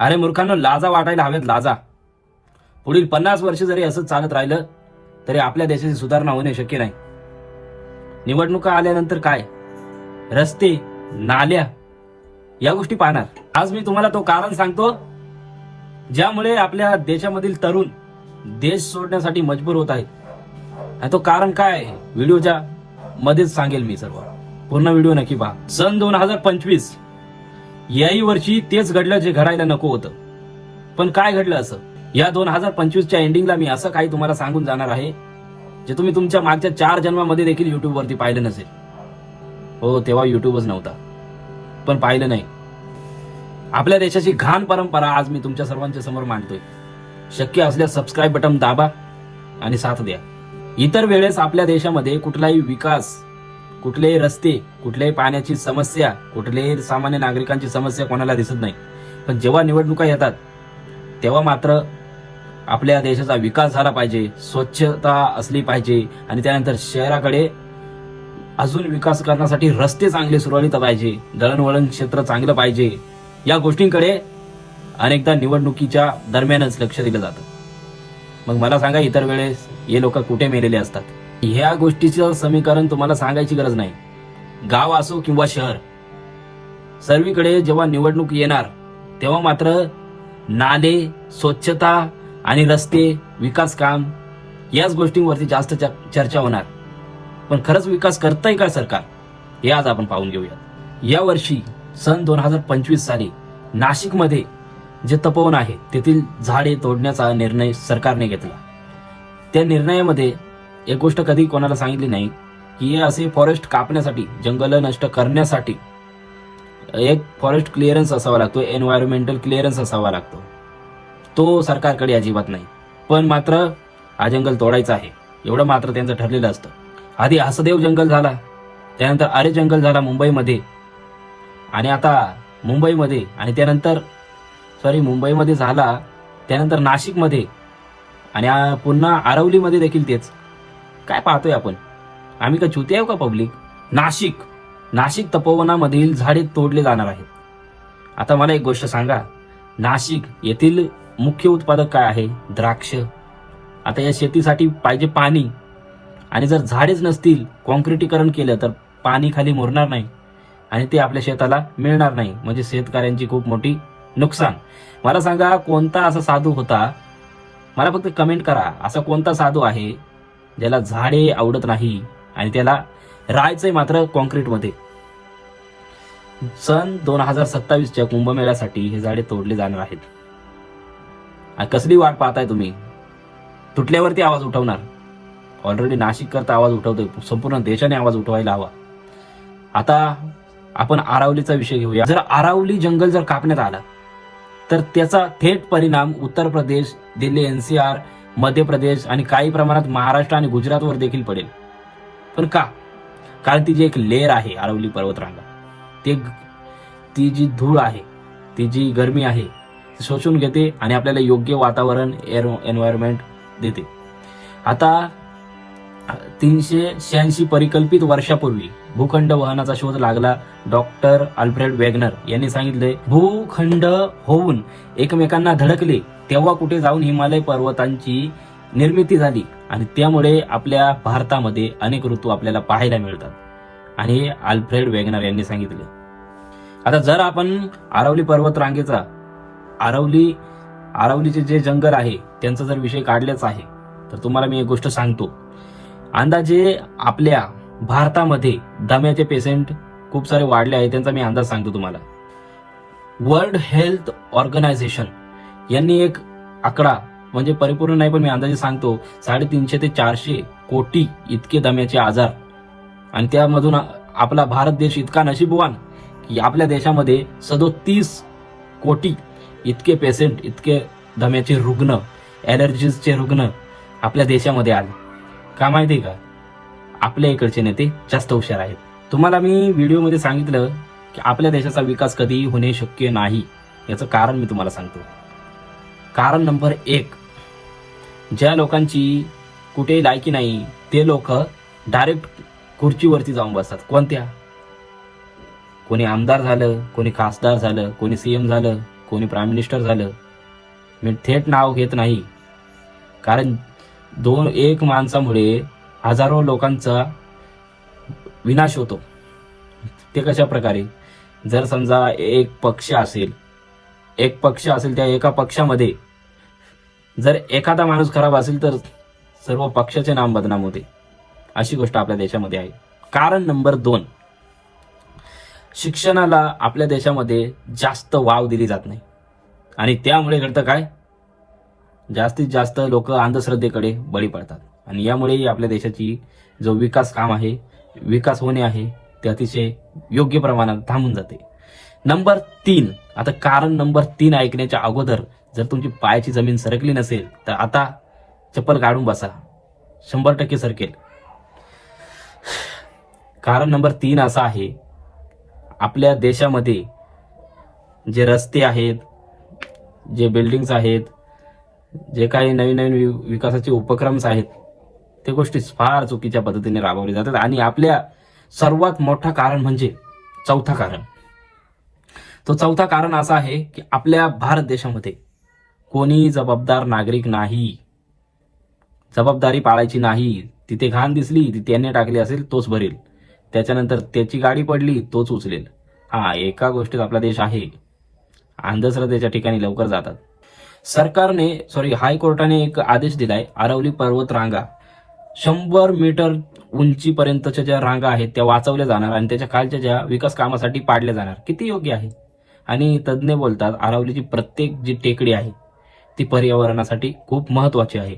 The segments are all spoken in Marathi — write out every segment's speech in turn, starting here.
अरे मूर्खांनो, लाजा वाटायला हवेत, लाजा. पुढील 50 वर्ष जरी असंच चालत राहिलं तरी आपल्या देशाची सुधारणा होणे शक्य नाही. निवडणुका आल्यानंतर काय, रस्ते, नाल्या या गोष्टी पाहणार. आज मी तुम्हाला तो कारण सांगतो ज्यामुळे आपल्या देशामधील तरुण देश सोडण्यासाठी मजबूर होत आहेत. आणि तो कारण काय आहे व्हिडिओच्या मध्येच सांगेल मी. सर्व पूर्ण व्हिडिओ नक्की पहा. सन 2025 याही वर्षी तेच घडलं जे घडायला नको होतं. पण काय घडलं असं? या 2025च्या एंडिंगला मी असं काही तुम्हाला सांगून जाणार आहे जे तुम्ही तुमच्या मागच्या 4 जन्मामध्ये देखील युट्यूब वरती पाहिलं नसेल. हो, तेव्हा युट्यूबच नव्हता, पण पाहिलं नाही. आपल्या देशाची घाण परंपरा आज मी तुमच्या सर्वांच्या समोर मांडतोय. शक्य असल्यास सबस्क्राईब बटन दाबा आणि साथ द्या. इतर वेळेस आपल्या देशामध्ये कुठलाही विकास, कुठलेही रस्ते, कुठल्याही पाण्याची समस्या, कुठलेही सामान्य नागरिकांची समस्या कोणाला दिसत नाही. पण जेव्हा निवडणुका येतात तेव्हा मात्र आपल्या देशाचा विकास झाला पाहिजे, स्वच्छता असली पाहिजे आणि त्यानंतर शहराकडे अजून विकास करण्यासाठी रस्ते चांगले सुरळीत पाहिजे, दळणवळण क्षेत्र चांगलं पाहिजे. या गोष्टींकडे अनेकदा निवडणुकीच्या दरम्यानच लक्ष दिलं जातं. मग मला सांगा, इतर वेळेस हे लोक कुठे मेलेले असतात? ह्या गोष्टीचं समीकरण तुम्हाला सांगायची गरज नाही. गाव असो किंवा शहर, सर्वीकडे जेव्हा निवडणूक येणार तेव्हा मात्र नाले, स्वच्छता आणि रस्ते, विकास काम याच गोष्टींवरती जास्त चर्चा होणार. पण खरंच विकास करतंय का सरकार, हे आज आपण पाहून घेऊया. या वर्षी सन 2025 साली नाशिकमध्ये जे तपोवन आहे तेथील झाडे तोडण्याचा निर्णय सरकारने घेतला. त्या निर्णयामध्ये एक गोष्ट कधी कोणाला सांगितली नाही की हे असे फॉरेस्ट कापण्यासाठी, जंगल नष्ट करण्यासाठी एक फॉरेस्ट क्लिअरन्स असावा लागतो, एन्व्हायरमेंटल क्लिअरन्स असावा लागतो. तो सरकारकडे अजिबात नाही. पण मात्र हा जंगल तोडायचा आहे एवढं मात्र त्यांचं ठरलेलं असतं. आधी हसदेव जंगल झाला, त्यानंतर आरे जंगल झाला मुंबईमध्ये, आणि आता मुंबईमध्ये, आणि त्यानंतर मुंबईमध्ये झाला, त्यानंतर नाशिकमध्ये, आणि पुन्हा आरवलीमध्ये देखील तेच. काय पाहतोय आपण? आम्ही का चुती आहे का पब्लिक? नाशिक तपोवनामधील झाडे तोडले जाणार आहेत. आता मला एक गोष्ट सांगा, नाशिक येथील मुख्य उत्पादक काय आहे? द्राक्ष. आता या शेतीसाठी पाहिजे पाणी, आणि जर झाडेच नसतील, कॉन्क्रिटीकरण केलं तर पाणी खाली मुरणार नाही आणि ते आपल्या शेताला मिळणार नाही. म्हणजे शेतकऱ्यांची खूप मोठी नुकसान. मला सांगा, कोणता असा साधू होता, मला फक्त कमेंट करा, असा कोणता साधू आहे ज्याला झाडे आवडत नाही आणि त्याला राहायचंय मात्र कॉन्क्रीटमध्ये? सन 2027च्या कुंभमेळ्यासाठी हे झाडे तोडले जाणार आहेत. कसली वाट पाहताय तुम्ही? तुटल्यावरती आवाज उठवणार. ऑलरेडी नाशिक करता आवाज उठवतोय, संपूर्ण देशाने आवाज उठवायला हवा. आता आपण आरावलीचा विषय घेऊया. जर आरावली जंगल जर कापण्यात आला तर त्याचा थेट परिणाम उत्तर प्रदेश, दिल्ली NCR, मध्य प्रदेश आणि काही प्रमाणात महाराष्ट्र आणि गुजरातवर देखील पडेल. पण का? कारण ती जी एक लेअर आहे आरावली पर्वतरांगा, ती जी धूळ आहे, ती जी गरमी आहे ती शोषून घेते आणि आपल्याला योग्य वातावरण, एन्व्हायरमेंट देते. आता 386 परिकल्पित वर्षापूर्वी भूखंड वहनाचा शोध लागला. डॉक्टर अल्फ्रेड वेगनर यांनी सांगितले, भूखंड होऊन एकमेकांना धडकले तेव्हा कुठे जाऊन हिमालय पर्वतांची निर्मिती झाली, आणि त्यामुळे आपल्या भारतामध्ये अनेक ऋतू आपल्याला पाहायला मिळतात. आणि अल्फ्रेड वेगनर यांनी सांगितले. आता जर आपण आरावली पर्वतरांगेचा, आरावलीचे जे जंगल आहे त्यांचा जर विषय काढलाच आहे, तर तुम्हाला मी एक गोष्ट सांगतो. अंदाजे आपल्या भारतामध्ये दम्याचे पेशंट खूप सारे वाढले आहेत. त्यांचा मी अंदाज सांगतो तुम्हाला. वर्ल्ड हेल्थ ऑर्गनायझेशन यांनी एक आकडा, म्हणजे परिपूर्ण नाही पण मी अंदाजे सांगतो, 350 ते 400 कोटी इतके दम्याचे आजार, आणि त्यामधून आपला भारत देश इतका नशीबवान की आपल्या देशामध्ये 37 कोटी इतके पेशंट, इतके दम्याचे रुग्ण, ॲलर्जीजचे रुग्ण आपल्या देशामध्ये आले. का माहिती का? आपल्या इकडचे नेते जास्त हुशार आहेत. तुम्हाला मी व्हिडिओमध्ये सांगितलं की आपल्या देशाचा विकास कधी होणे शक्य नाही. याचं कारण मी तुम्हाला सांगतो. कारण नंबर 1, ज्या लोकांची कुठेही लायकी नाही ते लोक डायरेक्ट खुर्चीवरती जाऊन बसतात. कोणत्या? कोणी आमदार झालं, कोणी खासदार झालं, कोणी CM झालं, कोणी प्राईम मिनिस्टर झालं, मी थेट नाव घेत नाही, कारण एक माणसामुळे हजारो लोकांचा विनाश होतो. ते कशा प्रकारे? जर समजा एक पक्ष असेल, त्या एका पक्षामध्ये जर एखादा माणूस खराब असेल तर सर्व पक्षाचे नाम बदनाम होते. अशी गोष्ट आपल्या देशामध्ये आहे. कारण नंबर 2, शिक्षणाला आपल्या देशामध्ये जास्त वाव दिली जात नाही आणि त्यामुळे घडतं काय? जास्तीत जास्त लोक अंधश्रद्धेकडे बळी पडतात आणि यामुळे आपल्या देशाची जो विकास होणे आहे ते अतिशय योग्य प्रमाणात थांबून जाते. नंबर 3, आता कारण नंबर 3 ऐकण्याच्या अगोदर जर तुमची पायाची जमीन सरकली नसेल तर आता चप्पल काढून बसा, 100% सरकेल. कारण नंबर 3 असा आहे, आपल्या देशामध्ये जे रस्ते आहेत, जे बिल्डिंग्स आहेत, जे काही नवीन नवीन विकासाचे उपक्रम्स आहेत, ते गोष्टी फार चुकीच्या पद्धतीने राबवल्या जातात. आणि आपल्या सर्वात मोठं कारण म्हणजे चौथा कारण असा आहे की आपल्या भारत देशामध्ये कोणी जबाबदार नागरिक नाही. जबाबदारी पाळायची नाही. तिथे घाण दिसली ती त्याने टाकली असेल तोच भरेल, त्याच्यानंतर त्याची गाडी पडली तोच उचलेल. एका गोष्टीत आपला देश आहे, अंधश्रद्धेच्या ठिकाणी लवकर जातात. हायकोर्टाने एक आदेश दिलाय, अरवली पर्वत रांगा 100 मीटर उंचीपर्यंतच्या ज्या रांगा आहेत त्या वाचवल्या जाणार आणि त्याच्या खालच्या ज्या विकास कामासाठी पाडल्या जाणार. किती योग्य आहे. आणि तज्ज्ञ बोलतात अरवलीची प्रत्येक जी टेकडी आहे ती पर्यावरणासाठी खूप महत्वाची आहे.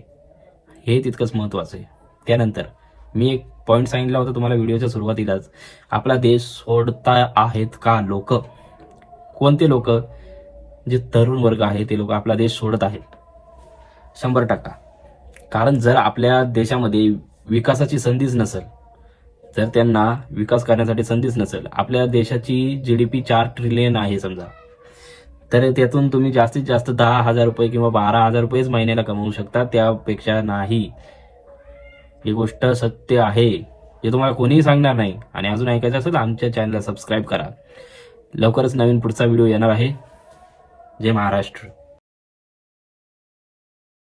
हे तितकंच महत्वाचं आहे. त्यानंतर मी एक पॉईंट सांगितला होता तुम्हाला व्हिडिओच्या सुरुवातीलाच, आपला देश सोडता आहेत का लोक? कोणते लोक? जे तरुण वर्ग आहे ते लोक आपला देश सोडत आहेत 100%. कारण जर आपल्या देशामध्ये विकासाची संधीच नसेल, जर त्यांना विकास करण्यासाठी संधीच नसेल, आपल्या देशाची GDP 4 ट्रिलियन आहे समजा, तर त्यातून तुम्ही जास्तीत जास्त 10,000 रुपये किंवा 12,000 रुपयेच महिन्याला कमवू शकता, त्यापेक्षा नाही. ही गोष्ट सत्य आहे, हे तुम्हाला कोणीही सांगणार नाही. आणि अजून ऐकायचं असेल आमच्या चॅनलला सबस्क्राईब करा. लवकरच नवीन पुढचा व्हिडिओ येणार आहे. जय महाराष्ट्र.